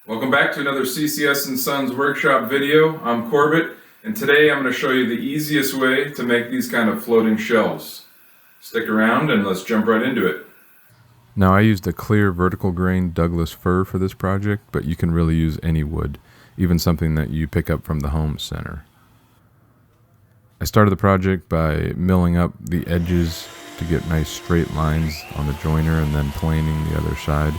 Welcome back to another CCS Sons Workshop video. I'm Corbett, and today I'm going to show you the easiest way to make these kind of floating shelves. Stick around and let's jump right into it. Now, I used a clear vertical grain Douglas fir for this project, but you can really use any wood, even something that you pick up from the home center. I started the project by milling up the edges to get nice straight lines on the joiner and then planing the other side.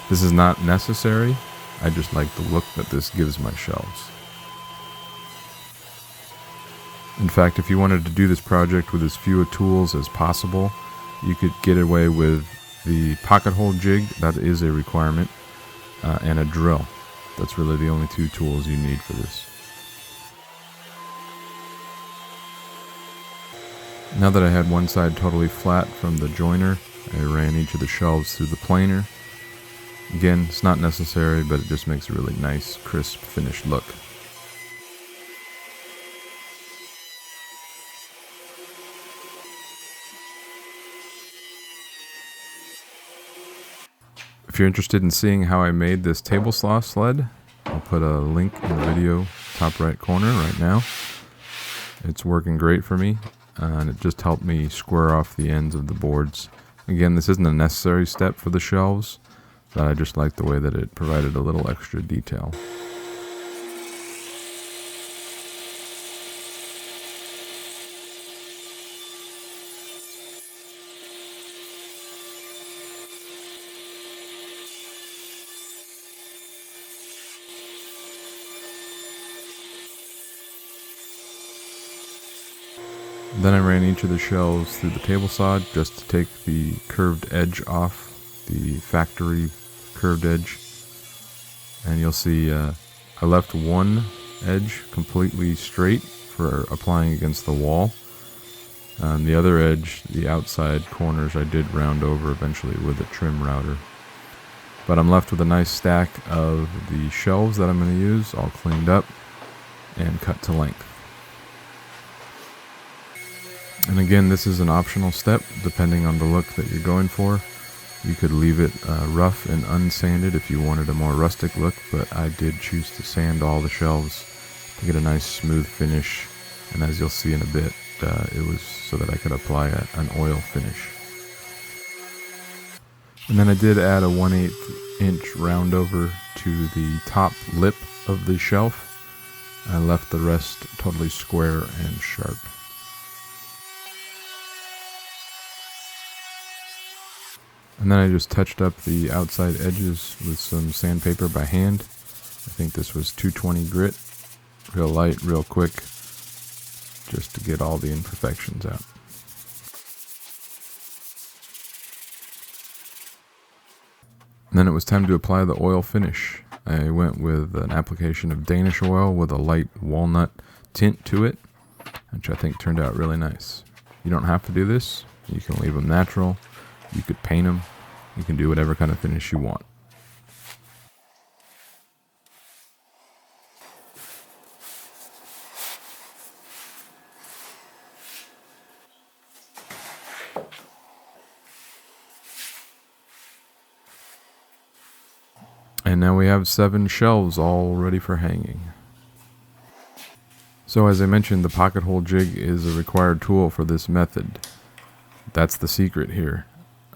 This is not necessary. I just like the look that this gives my shelves. In fact, if you wanted to do this project with as few tools as possible, you could get away with the pocket hole jig, that is a requirement, and a drill. That's really the only two tools you need for this. Now that I had one side totally flat from the joiner, I ran each of the shelves through the planer. Again, it's not necessary, but it just makes a really nice, crisp, finished look. If you're interested in seeing how I made this table saw sled, I'll put a link in the video top right corner right now. It's working great for me, and it just helped me square off the ends of the boards. Again, this isn't a necessary step for the shelves, but I just like the way that it provided a little extra detail. Then I ran each of the shelves through the table saw just to take the curved edge off, the factory curved edge. And you'll see I left one edge completely straight for applying against the wall. The other edge, the outside corners, I did round over eventually with a trim router. But I'm left with a nice stack of the shelves that I'm going to use, all cleaned up and cut to length. And again, this is an optional step depending on the look that you're going for. You could leave it rough and unsanded if you wanted a more rustic look, but I did choose to sand all the shelves to get a nice smooth finish. And as you'll see in a bit, it was so that I could apply an oil finish. And then I did add a 1/8 inch round over to the top lip of the shelf. I left the rest totally square and sharp. And then I just touched up the outside edges with some sandpaper by hand. I think this was 220 grit, real light, real quick, just to get all the imperfections out. And then it was time to apply the oil finish. I went with an application of Danish oil with a light walnut tint to it, which I think turned out really nice. You don't have to do this. You can leave them natural. You could paint them. You can do whatever kind of finish you want. And now we have 7 shelves all ready for hanging. So as I mentioned, the pocket hole jig is a required tool for this method. That's the secret here.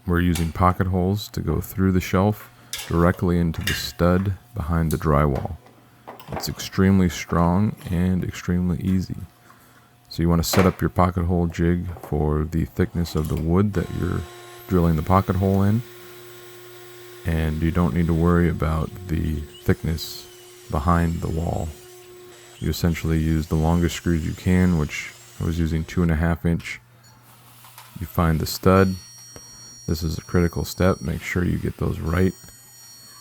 We're using pocket holes to go through the shelf directly into the stud behind the drywall. It's extremely strong and extremely easy. So you want to set up your pocket hole jig for the thickness of the wood that you're drilling the pocket hole in. And you don't need to worry about the thickness behind the wall. You essentially use the longest screws you can, which I was using 2.5 inch. You find the stud. This is a critical step. Make sure you get those right,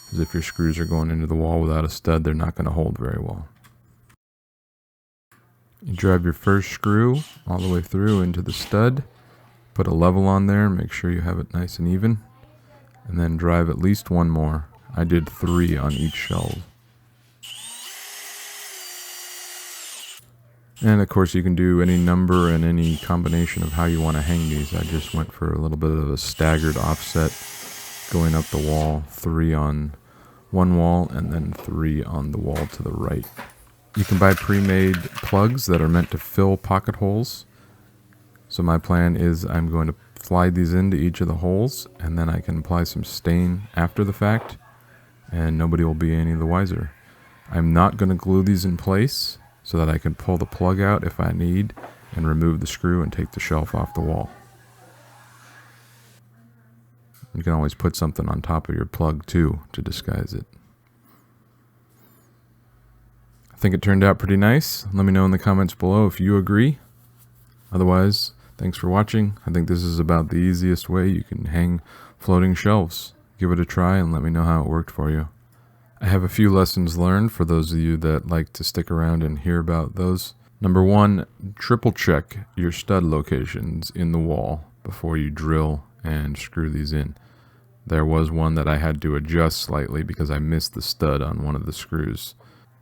because if your screws are going into the wall without a stud, they're not going to hold very well. You drive your first screw all the way through into the stud, put a level on there, make sure you have it nice and even, and then drive at least one more. I did 3 on each shelf. And of course you can do any number and any combination of how you want to hang these. I just went for a little bit of a staggered offset going up the wall, 3 on one wall and then 3 on the wall to the right. You can buy pre-made plugs that are meant to fill pocket holes. So my plan is I'm going to slide these into each of the holes, and then I can apply some stain after the fact, and nobody will be any the wiser. I'm not going to glue these in place so that I can pull the plug out if I need and remove the screw and take the shelf off the wall. You can always put something on top of your plug too to disguise it. I think it turned out pretty nice. Let me know in the comments below if you agree. Otherwise, thanks for watching. I think this is about the easiest way you can hang floating shelves. Give it a try and let me know how it worked for you. I have a few lessons learned for those of you that like to stick around and hear about those. Number 1, triple check your stud locations in the wall before you drill and screw these in. There was one that I had to adjust slightly because I missed the stud on one of the screws.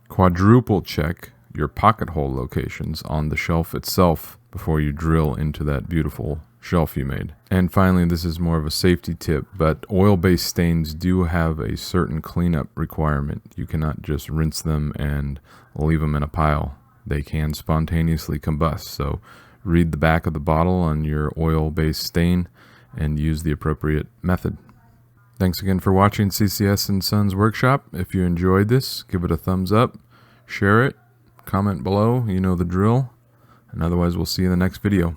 Quadruple check your pocket hole locations on the shelf itself before you drill into that beautiful shelf you made. And finally, this is more of a safety tip, but oil-based stains do have a certain cleanup requirement. You cannot just rinse them and leave them in a pile. They can spontaneously combust, so read the back of the bottle on your oil-based stain and use the appropriate method. Thanks again for watching CCS Sons Workshop. If you enjoyed this, give it a thumbs up, share it, comment below, you know the drill, and otherwise we'll see you in the next video.